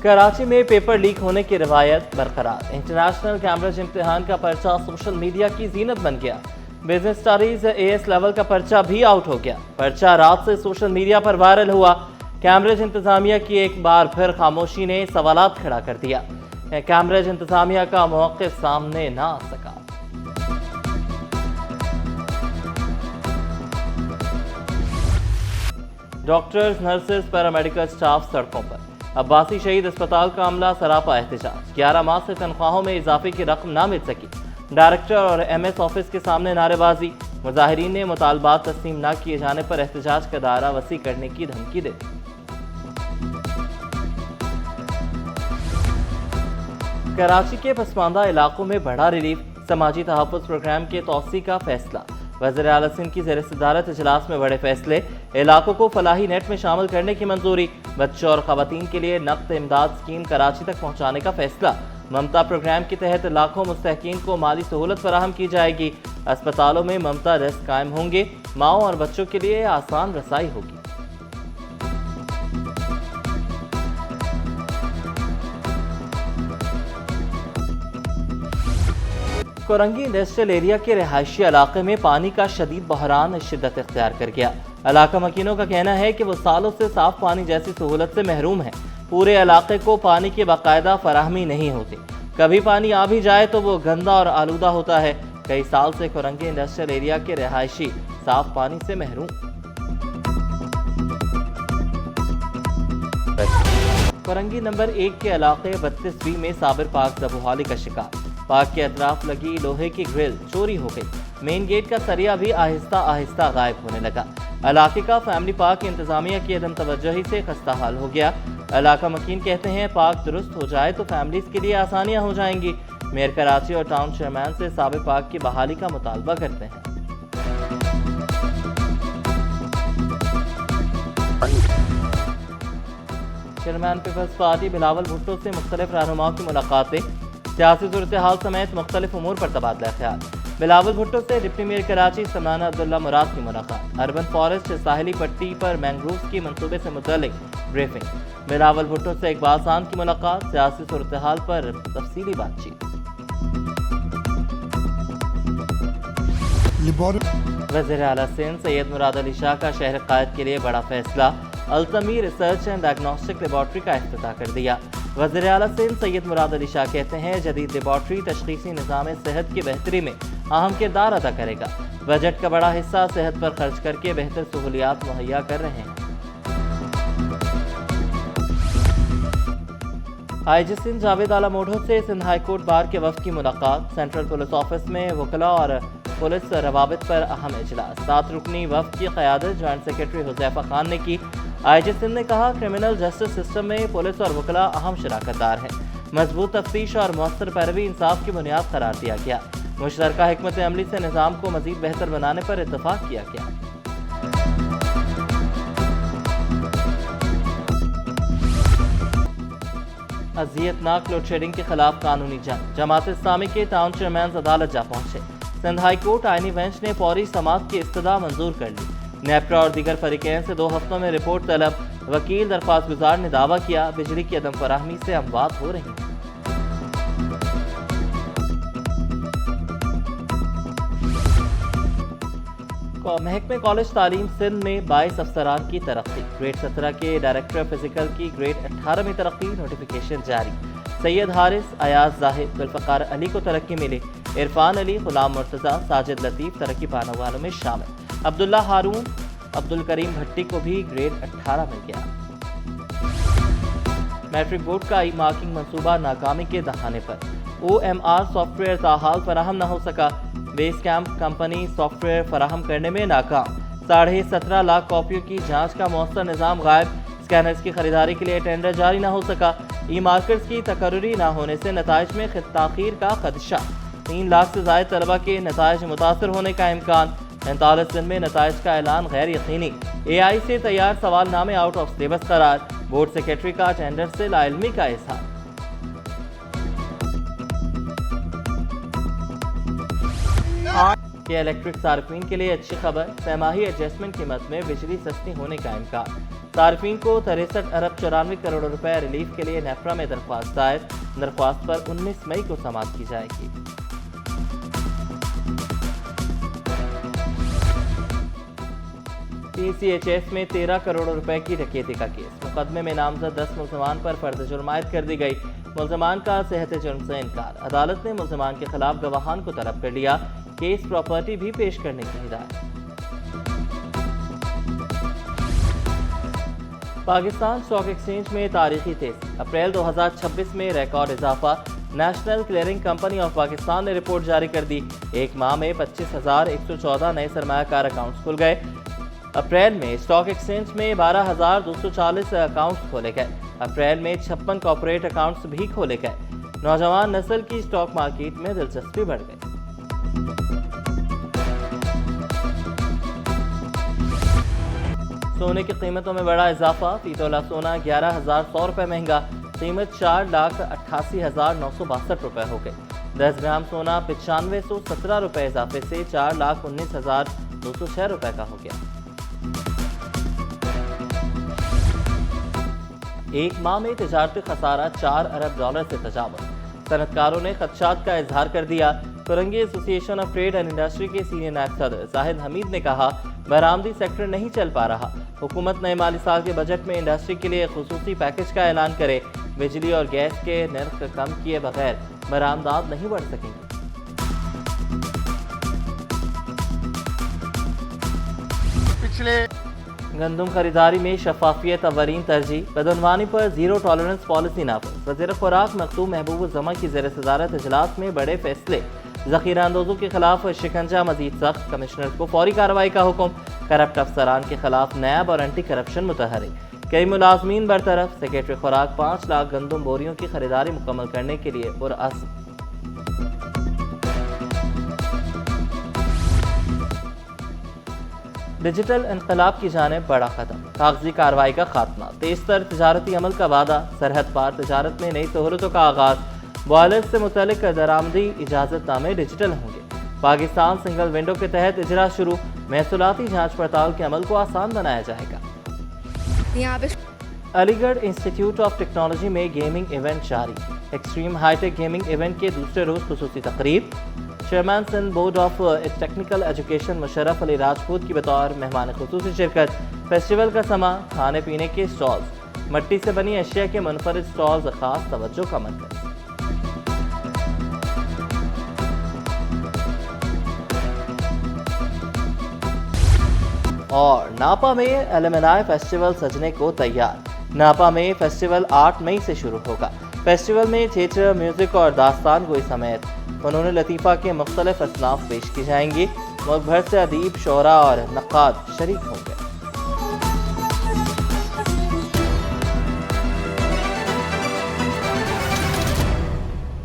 कराची में paper leak होने की रिवायत बरकरार। इंटरनेशनल कैम्ब्रिज इम्तिहान का पर्चा सोशल मीडिया की जीनत बन गया। बिजनेस स्टडीज AS लेवल का पर्चा भी आउट हो गया। पर्चा रात से सोशल मीडिया पर वायरल हुआ। कैम्ब्रिज इंतजामिया की एक बार फिर खामोशी ने सवालात खड़ा कर दिया। कैम्ब्रिज इंतजामिया का मौक़िफ़ सामने ना आ सका। डॉक्टर्स, नर्सेज, पैरामेडिकल स्टाफ सड़कों पर। अब्बासी शहीद अस्पताल का अमला सरापा एहतजाज। 11 माह से तनख्वाहों में इजाफे की रकम ना मिल सकी। डायरेक्टर और MS ऑफिस के सामने नारेबाजी। मुजाहिरीन ने मुतालबात तस्लीम न किए जाने पर एहतजाज का दायरा वसी करने की धमकी दी। कराची के पसमानदा इलाकों में बड़ा रिलीफ। समाजी तहफ़्फ़ुज़ प्रोग्राम के तौसी का फैसला। वज़ीर आला सिंध की ज़ेर सदारत इजलास में बड़े फैसले। इलाकों को फलाही नेट में शामिल करने की मंजूरी। बच्चों और ख़वातीन के लिए नक़द इमदाद स्कीम कराची तक पहुँचाने का फैसला। ममता प्रोग्राम के तहत लाखों मुस्तहकीन को माली सहूलत फराहम की जाएगी। अस्पतालों में ममता डेस्क कायम होंगे। माओं और बच्चों के लिए आसान रसाई होगी। कोरंगी इंडस्ट्रियल एरिया के रिहायशी इलाके में पानी का शदीद बहरान शिद्दत इख्तियार कर गया। इलाका मकीनों का कहना है कि वो सालों से साफ पानी जैसी सहूलत से महरूम है। पूरे इलाके को पानी की बाकायदा फराहमी नहीं होती। कभी पानी आ भी जाए तो वो गंदा और आलूदा होता है। कई साल से कोरंगी इंडस्ट्रियल एरिया के रिहायशी साफ पानी से महरूम। कोरंगी नंबर 1 के इलाके 32B में साबिर पार्क दबोहाली का शिकार। पार्क के अतराफ लगी लोहे की ग्रिल चोरी हो गई। मेन गेट का सरिया भी आहिस्ता आहिस्ता गायब होने लगा। इलाके का फैमिली पार्क इंतजामिया की अदम तवज्जोही से खस्ता हाल हो गया। इलाका मकीन कहते हैं पार्क दुरुस्त हो जाए तो फैमिलीज के लिए आसानियां हो जाएंगी। मेयर कराची और टाउन चेयरमैन से साबिर पार्क की बहाली का मुतालबा करते हैं। चेयरमैन पीपल्स पार्टी बिलावल भुट्टो से मुख्तलिफ रहनुमाओं की मुलाकातें। सियासी सूरत हाल समेत मुख्तलिफ उमूर पर तबादला ख्याल। बिलावल भुट्टो से डिप्टी मेयर कराची समाना अब्दुल्ला मुराद की मुलाकात। अर्बन फॉरेस्ट साहिली पट्टी पर मैंग्रोव की मंसूबे से मुतल्लिक ब्रीफिंग। बिलावल भुट्टो से इकबाल खान की मुलाकात। सियासी सूरत हाल पर तफसीली बातचीत। वज़ीर आला सिंध सैयद मुराद अली शाह का शहर कायद के लिए बड़ा फैसला। अल्तमी रिसर्च एंड डायग्नोस्टिक लेबॉर्ट्री का इफ्तिताह कर दिया। वज़ीर आला सिंध सैयद मुराद अली शाह कहते हैं जदीद लेबॉर्ट्री तशख़ीसी निज़ाम सेहत की बेहतरी में अहम किरदार अदा करेगा। बजट का बड़ा हिस्सा सेहत पर खर्च करके बेहतर सहूलियात मुहैया कर रहे हैं। IG सिंध जावेद आला मोढ़ो से सिंध हाई कोर्ट बार के वफ़द की मुलाकात। सेंट्रल पुलिस ऑफिस में वकला और पुलिस रवाबित पर अहम इजलास। 7 रुकनी वफ़द की क़यादत जॉइंट सेक्रेटरी हुज़ैफा खान ने की। IG सिंध ने कहा क्रिमिनल जस्टिस सिस्टम में पुलिस और वकला अहम शराकतदार हैं। मजबूत तफ्तीश और मौसर पैरवी इंसाफ की बुनियाद करार दिया गया। मुश्तरका हिकमत अमली से निज़ाम को मज़ीद बेहतर बनाने पर इत्तफाक किया गया। अज़ियतनाक लोड शेडिंग के खिलाफ कानूनी जंग। जमात इस्लामी के टाउन चेयरमैन अदालत जा पहुंचे। सिंध हाई कोर्ट आईनी बेंच ने फौरी समाअत की इस्तदा मंजूर कर ली। नेप्रा और दीगर फरीकैन से 2 हफ्तों में रिपोर्ट तलब। वकील दरख्वास्त गुजार ने दावा किया बिजली की अदम फराहमी से अमवात हो रही हैं। महकमे कॉलेज तालीम सिंध में 22 अफसरान की तरक्की। ग्रेड 17 के डायरेक्टर फिजिकल की ग्रेड 18 में तरक्की। नोटिफिकेशन जारी। सैयद हारिस, अयाज जाहिद, जुल्फ़िकार अली को तरक्की मिली। इरफान अली, गुलाम मुर्तज़ा, साजिद लतीफ़ तरक्की पाने वालों में शामिल। अब्दुल्ला हारून, अब्दुल करीम भट्टी को भी ग्रेड 18 मिल गया। मैट्रिक बोर्ड का ई मार्किंग मंसूबा नाकामी के दहाने पर। OMR सॉफ्टवेयर ताहाल फराहम न हो सका। बेस कैंप कंपनी सॉफ्टवेयर फराहम करने में नाकाम। 17.5 लाख कॉपियों की जांच का मौसर निज़ाम गायब। स्कैनर्स की खरीदारी के लिए टेंडर जारी न हो सका। ई मार्कर्स की तकर्री न होने से नताइज में ताख़ीर का खदशा। 3 लाख से ज़ायद तलबा के नताइज मुतासर होने का इम्कान। 39 दिन में नताइज का ऐलान गैर यकीनी। AI से तैयार सवालनामे आउट ऑफ सिलेबस करार। बोर्ड सेक्रेटरी का टेंडर से लाइल्मी का इज़हार। کہ الیکٹرک صارفین کے لیے اچھی خبر، سہ-ماہی ایڈجسٹمنٹ قیمت میں بجلی سستی ہونے کا امکان۔ صارفین کو 63 ارب 94 کروڑ روپے ریلیف کے لیے نیپرا میں درخواست دائر، درخواست پر 19 مئی کو سماعت کی جائے گی۔ PCHS میں 13 کروڑ روپے کی ڈکیتی کا کیس، مقدمے میں نامزد 10 ملزمان پر فرد جرم عائد کر دی گئی۔ ملزمان کا صحت جرم سے انکار، عدالت نے ملزمان کے خلاف گواہان کو طلب کر لیا، کیس پراپرٹی بھی پیش کرنے کی ہدایت۔ پاکستان اسٹاک ایکسچینج میں تاریخی تیزی، اپریل 2026 میں ریکارڈ اضافہ۔ National clearing company of Pakistan نے رپورٹ جاری کر دی، ایک ماہ میں 25,114 نئے سرمایہ کار اکاؤنٹس کھل گئے۔ اپریل میں اسٹاک ایکسچینج میں 12,240 اکاؤنٹس کھولے گئے۔ اپریل میں 56 کارپوریٹ اکاؤنٹس بھی کھولے گئے۔ نوجوان نسل کی اسٹاک مارکیٹ میں دلچسپی بڑھ گئی۔ سونے کی قیمتوں میں بڑا اضافہ، فی تولہ سونا 11,100 روپے مہنگا، قیمت 4,88,962 روپے ہو گئی۔ 10 گرام سونا 9517 روپے اضافے سے 4,19,206 روپے کا ہو گیا۔ ایک ماہ میں تجارتی خسارہ 4 ارب ڈالر سے تجاوز، صنعت کاروں نے خدشات کا اظہار کر دیا۔ فرنگی ایسوسی ایشن آف ٹریڈ اینڈ انڈسٹری کے سینئر نائب صدر زاہد حمید نے کہا، برآمدی سیکٹر نہیں چل پا رہا، حکومت نئے مالی سال کے بجٹ میں انڈسٹری کے لیے خصوصی پیکج کا اعلان کرے، بجلی اور گیس کے نرخ کم کیے بغیر برآمدات نہیں بڑھ سکیں گے۔ پچھلے گندم خریداری میں شفافیت اولین ترجیح، بدعنوانی پر زیرو ٹالرنس پالیسی نافذ۔ وزیر خوراک مختوم محبوب الزماں کی زیر صدارت اجلاس میں بڑے فیصلے، ذخیرہ اندوزوں کے خلاف شکنجہ مزید سخت، کمشنر کو فوری کارروائی کا حکم، کرپٹ افسران کے خلاف نیب اور اینٹی کرپشن متحرک، کئی ملازمین برطرف، سیکریٹری خوراک 5 لاکھ گندم بوریوں کی خریداری مکمل کرنے کے لیے پرعزم۔ ڈیجیٹل انقلاب کی جانب بڑا قدم، کاغذی کارروائی کا خاتمہ، تیز تر تجارتی عمل کا وعدہ، سرحد پار تجارت میں نئی سہولتوں کا آغاز، بوائلر سے متعلق درآمدی اجازت نامے ڈیجیٹل ہوں گے، پاکستان سنگل ونڈو کے تحت اجرا شروع، محصولاتی جانچ پڑتال کے عمل کو آسان بنایا جائے گا۔ Aligarh institute of technology میں گیمنگ ایونٹ جاری، extreme high tech gaming event کے دوسرے روز خصوصی تقریب، chairman Sindh board of technical education Musharraf Ali Rajput کی بطور مہمان خصوصی شرکت، فیسٹیول کا سما، کھانے پینے کے سٹالز، مٹی سے بنی اشیاء کے منفرد سٹالز خاص توجہ کا مرکز۔ اور ناپا میں ایلومنائی فیسٹیول سجنے کو تیار، ناپا میں فیسٹیول 8 مئی سے شروع ہوگا۔ فیسٹیول میں تھیٹر، میوزک اور داستان گوئی سمیت فنون لطیفہ کے مختلف اصناف پیش کی جائیں گی۔ ملک بھر سے ادیب، شعراء اور نقاد شریک ہوں گے۔